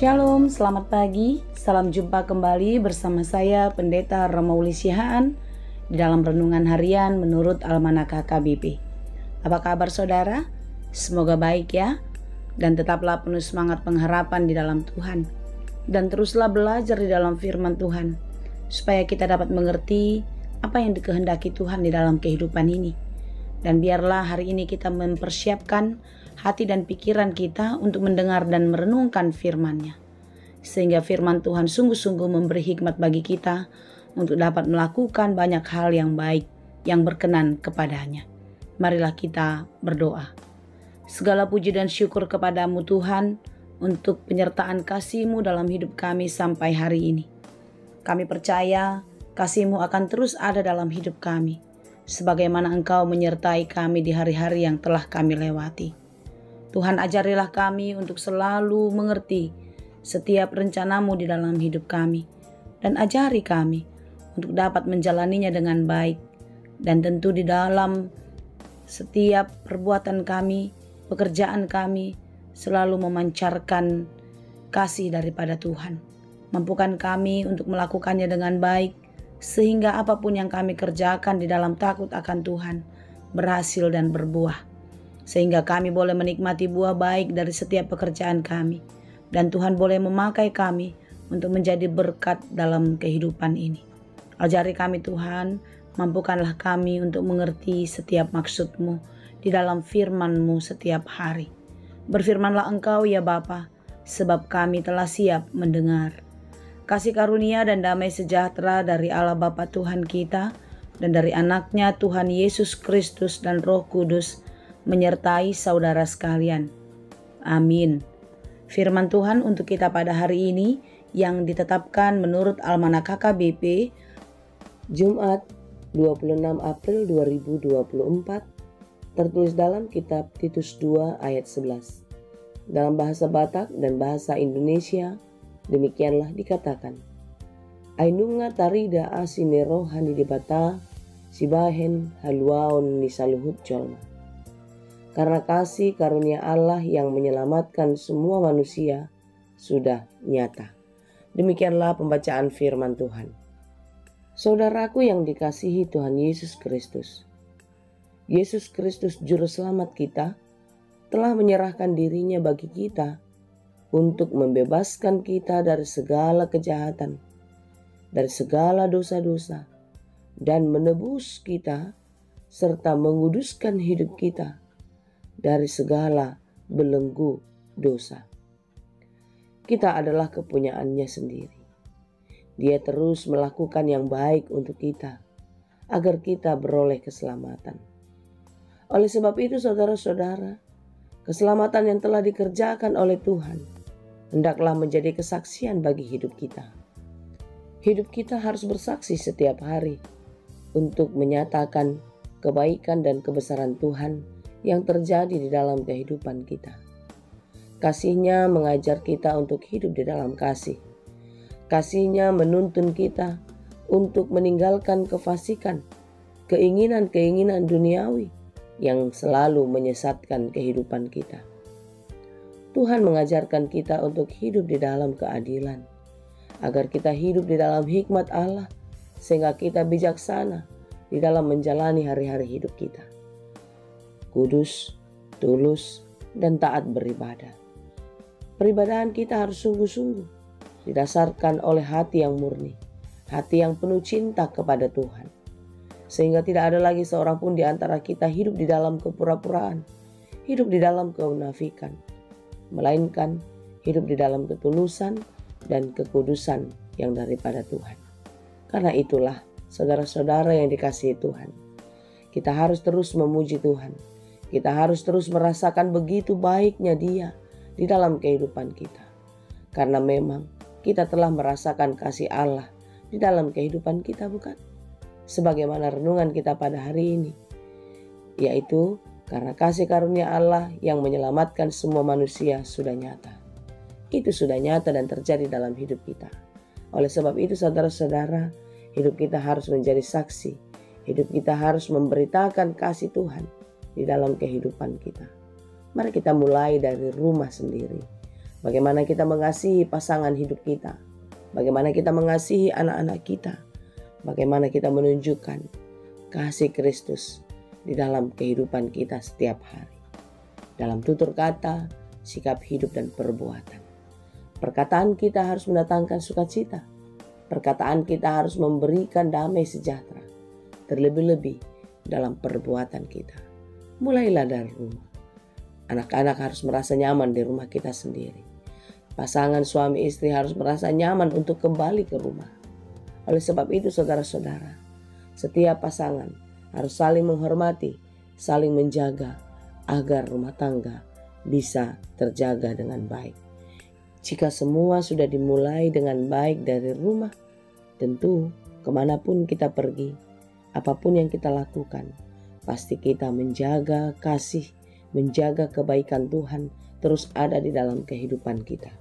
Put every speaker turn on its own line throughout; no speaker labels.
Shalom, selamat pagi. Salam jumpa kembali bersama saya Pendeta Romauli Sihaan di dalam renungan harian menurut Almanak HKBP. Apa kabar saudara? Semoga baik ya. Dan tetaplah penuh semangat pengharapan di dalam Tuhan. Dan teruslah belajar di dalam firman Tuhan supaya kita dapat mengerti apa yang dikehendaki Tuhan di dalam kehidupan ini. Dan biarlah hari ini kita mempersiapkan hati dan pikiran kita untuk mendengar dan merenungkan firman-Nya. Sehingga firman Tuhan sungguh-sungguh memberi hikmat bagi kita untuk dapat melakukan banyak hal yang baik yang berkenan kepadanya. Marilah kita berdoa. Segala puji dan syukur kepadamu Tuhan untuk penyertaan kasih-Mu dalam hidup kami sampai hari ini. Kami percaya kasih-Mu akan terus ada dalam hidup kami, sebagaimana Engkau menyertai kami di hari-hari yang telah kami lewati. Tuhan, ajarilah kami untuk selalu mengerti setiap rencana-Mu di dalam hidup kami, dan ajari kami untuk dapat menjalaninya dengan baik, dan tentu di dalam setiap perbuatan kami, pekerjaan kami, selalu memancarkan kasih daripada Tuhan. Mampukan kami untuk melakukannya dengan baik, sehingga apapun yang kami kerjakan di dalam takut akan Tuhan berhasil dan berbuah. Sehingga kami boleh menikmati buah baik dari setiap pekerjaan kami. Dan Tuhan boleh memakai kami untuk menjadi berkat dalam kehidupan ini. Ajari kami Tuhan, mampukanlah kami untuk mengerti setiap maksud-Mu di dalam firman-Mu setiap hari. Berfirmanlah Engkau ya Bapa, sebab kami telah siap mendengar. Kasih karunia dan damai sejahtera dari Allah Bapa Tuhan kita dan dari Anak-Nya Tuhan Yesus Kristus dan Roh Kudus menyertai saudara sekalian. Amin. Firman Tuhan untuk kita pada hari ini yang ditetapkan menurut Almanak HKBP Jumat 26 April 2024, tertulis dalam kitab Titus 2 ayat 11. Dalam bahasa Batak dan bahasa Indonesia demikianlah dikatakan. Ainunga tarida asine rohani dibata sibahen haluaon ni saluhut jolma. Karena kasih karunia Allah yang menyelamatkan semua manusia sudah nyata. Demikianlah pembacaan firman Tuhan. Saudaraku yang dikasihi Tuhan Yesus Kristus. Yesus Kristus Juru Selamat kita telah menyerahkan dirinya bagi kita untuk membebaskan kita dari segala kejahatan, dari segala dosa-dosa, dan menebus kita serta menguduskan hidup kita dari segala belenggu dosa. Kita adalah kepunyaannya sendiri. Dia terus melakukan yang baik untuk kita, agar kita beroleh keselamatan. Oleh sebab itu saudara-saudara, keselamatan yang telah dikerjakan oleh Tuhan, hendaklah menjadi kesaksian bagi hidup kita. Hidup kita harus bersaksi setiap hari, untuk menyatakan kebaikan dan kebesaran Tuhan yang terjadi di dalam kehidupan kita. Kasih-Nya mengajar kita untuk hidup di dalam kasih. Kasih-Nya menuntun kita untuk meninggalkan kefasikan, keinginan-keinginan duniawi yang selalu menyesatkan kehidupan kita. Tuhan mengajarkan kita untuk hidup di dalam keadilan, agar kita hidup di dalam hikmat Allah, sehingga kita bijaksana di dalam menjalani hari-hari hidup kita. Kudus, tulus, dan taat beribadah. Peribadahan kita harus sungguh-sungguh didasarkan oleh hati yang murni, hati yang penuh cinta kepada Tuhan. Sehingga tidak ada lagi seorang pun di antara kita hidup di dalam kepura-puraan, hidup di dalam kemunafikan, melainkan hidup di dalam ketulusan dan kekudusan yang daripada Tuhan. Karena itulah saudara-saudara yang dikasihi Tuhan, kita harus terus memuji Tuhan. Kita harus terus merasakan begitu baiknya Dia di dalam kehidupan kita. Karena memang kita telah merasakan kasih Allah di dalam kehidupan kita, bukan? Sebagaimana renungan kita pada hari ini, yaitu karena kasih karunia Allah yang menyelamatkan semua manusia sudah nyata. Itu sudah nyata dan terjadi dalam hidup kita. Oleh sebab itu saudara-saudara, hidup kita harus menjadi saksi. Hidup kita harus memberitakan kasih Tuhan di dalam kehidupan kita. Mari kita mulai dari rumah sendiri. bagaimana kita mengasihi pasangan hidup kita, bagaimana kita mengasihi anak-anak kita, bagaimana kita menunjukkan kasih Kristus di dalam kehidupan kita setiap hari. Dalam tutur kata, sikap hidup dan perbuatan. Perkataan kita harus mendatangkan sukacita. Perkataan kita harus memberikan damai sejahtera. Terlebih-lebih dalam perbuatan kita. Mulailah dari rumah. Anak-anak harus merasa nyaman di rumah kita sendiri. Pasangan suami istri harus merasa nyaman untuk kembali ke rumah. Oleh sebab itu saudara-saudara, setiap pasangan harus saling menghormati, saling menjaga agar rumah tangga bisa terjaga dengan baik. Jika semua sudah dimulai dengan baik dari rumah, tentu kemanapun kita pergi, apapun yang kita lakukan, pasti kita menjaga kasih, menjaga kebaikan Tuhan terus ada di dalam kehidupan kita.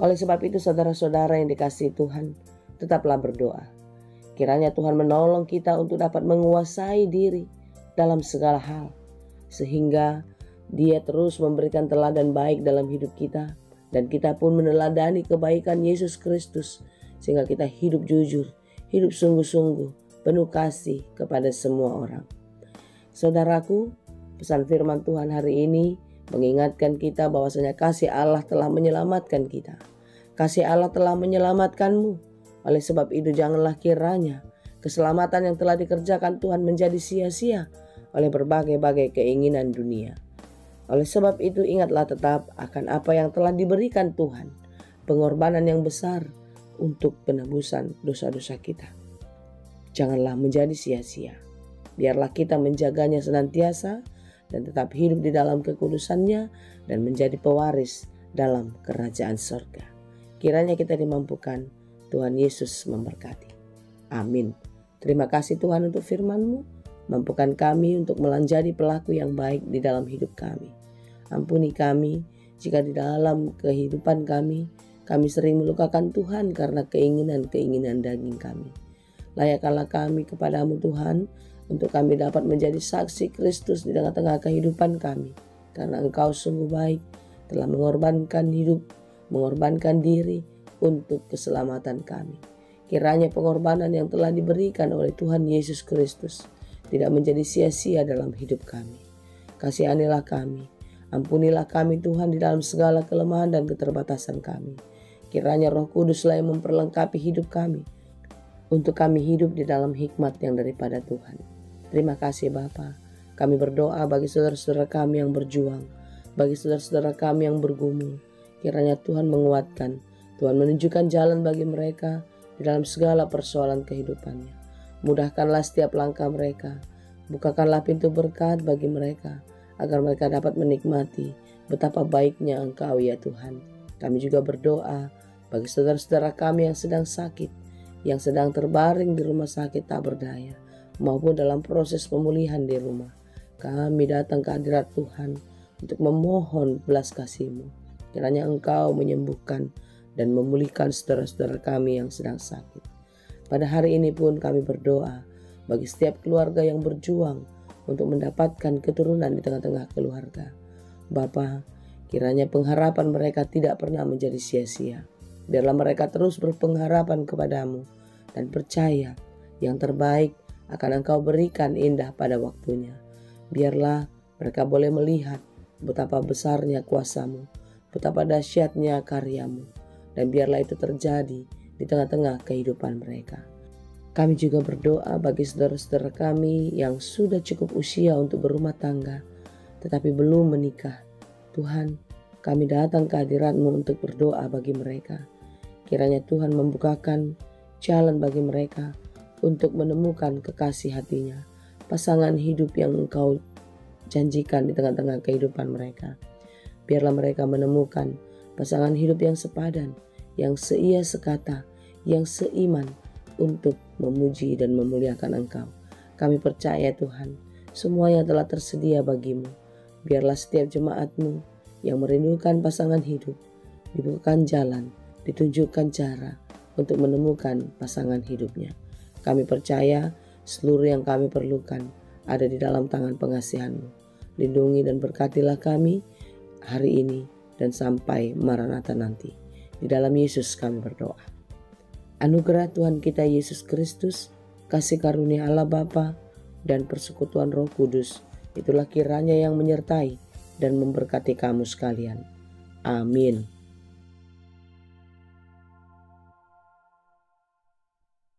Oleh sebab itu saudara-saudara yang dikasihi Tuhan, tetaplah berdoa. Kiranya Tuhan menolong kita untuk dapat menguasai diri dalam segala hal, sehingga Dia terus memberikan teladan baik dalam hidup kita, dan kita pun meneladani kebaikan Yesus Kristus, sehingga kita hidup jujur, hidup sungguh-sungguh, penuh kasih kepada semua orang. Saudaraku, pesan firman Tuhan hari ini mengingatkan kita bahwasanya kasih Allah telah menyelamatkan kita. Kasih Allah telah menyelamatkanmu. Oleh sebab itu janganlah kiranya keselamatan yang telah dikerjakan Tuhan menjadi sia-sia oleh berbagai-bagai keinginan dunia. Oleh sebab itu ingatlah tetap akan apa yang telah diberikan Tuhan, pengorbanan yang besar untuk penebusan dosa-dosa kita. Janganlah menjadi sia-sia. Biarlah kita menjaganya senantiasa dan tetap hidup di dalam kekudusannya dan menjadi pewaris dalam kerajaan surga. Kiranya kita dimampukan. Tuhan Yesus memberkati. Amin. Terima kasih Tuhan untuk firman-Mu. Mampukan kami untuk menjadi pelaku yang baik di dalam hidup kami. Ampuni kami jika di dalam kehidupan kami sering melukakan Tuhan karena keinginan-keinginan daging kami. Layakkanlah kami kepadamu Tuhan, untuk kami dapat menjadi saksi Kristus di tengah-tengah kehidupan kami. Karena Engkau sungguh baik, telah mengorbankan hidup, mengorbankan diri, untuk keselamatan kami. Kiranya pengorbanan yang telah diberikan oleh Tuhan Yesus Kristus tidak menjadi sia-sia dalam hidup kami. Kasihanilah kami, ampunilah kami Tuhan di dalam segala kelemahan dan keterbatasan kami. Kiranya Roh Kuduslah yang memperlengkapi hidup kami, untuk kami hidup di dalam hikmat yang daripada Tuhan. Terima kasih Bapa. Kami berdoa bagi saudara-saudara kami yang berjuang, bagi saudara-saudara kami yang bergumul. Kiranya Tuhan menguatkan, Tuhan menunjukkan jalan bagi mereka di dalam segala persoalan kehidupannya. Mudahkanlah setiap langkah mereka. Bukakanlah pintu berkat bagi mereka, agar mereka dapat menikmati betapa baiknya Engkau ya Tuhan. Kami juga berdoa bagi saudara-saudara kami yang sedang sakit, yang sedang terbaring di rumah sakit tak berdaya, maupun dalam proses pemulihan di rumah. Kami datang ke hadirat Tuhan untuk memohon belas kasih-Mu. Kiranya Engkau menyembuhkan dan memulihkan saudara-saudara kami yang sedang sakit. Pada hari ini pun kami berdoa bagi setiap keluarga yang berjuang untuk mendapatkan keturunan di tengah-tengah keluarga. Bapa, kiranya pengharapan mereka tidak pernah menjadi sia-sia. Biarlah mereka terus berpengharapan kepadamu dan percaya yang terbaik akan Engkau berikan indah pada waktunya. Biarlah mereka boleh melihat betapa besarnya kuasa-Mu, betapa dahsyatnya karya-Mu, dan biarlah itu terjadi di tengah-tengah kehidupan mereka. Kami juga berdoa bagi saudara-saudara kami yang sudah cukup usia untuk berumah tangga, tetapi belum menikah. Tuhan, kami datang ke hadirat-Mu untuk berdoa bagi mereka. Kiranya Tuhan membukakan jalan bagi mereka untuk menemukan kekasih hatinya, pasangan hidup yang Engkau janjikan di tengah-tengah kehidupan mereka. Biarlah mereka menemukan pasangan hidup yang sepadan, yang seia sekata, yang seiman untuk memuji dan memuliakan Engkau. Kami percaya Tuhan, semua yang telah tersedia bagi-Mu. Biarlah setiap jemaat-Mu yang merindukan pasangan hidup dibukakan jalan, ditunjukkan cara untuk menemukan pasangan hidupnya. Kami percaya seluruh yang kami perlukan ada di dalam tangan pengasihan-Mu. Lindungi dan berkatilah kami hari ini dan sampai Maranatha nanti. Di dalam Yesus kami berdoa. Anugerah Tuhan kita Yesus Kristus, kasih karunia Allah Bapa, dan persekutuan Roh Kudus, itulah kiranya yang menyertai dan memberkati kamu sekalian. Amin.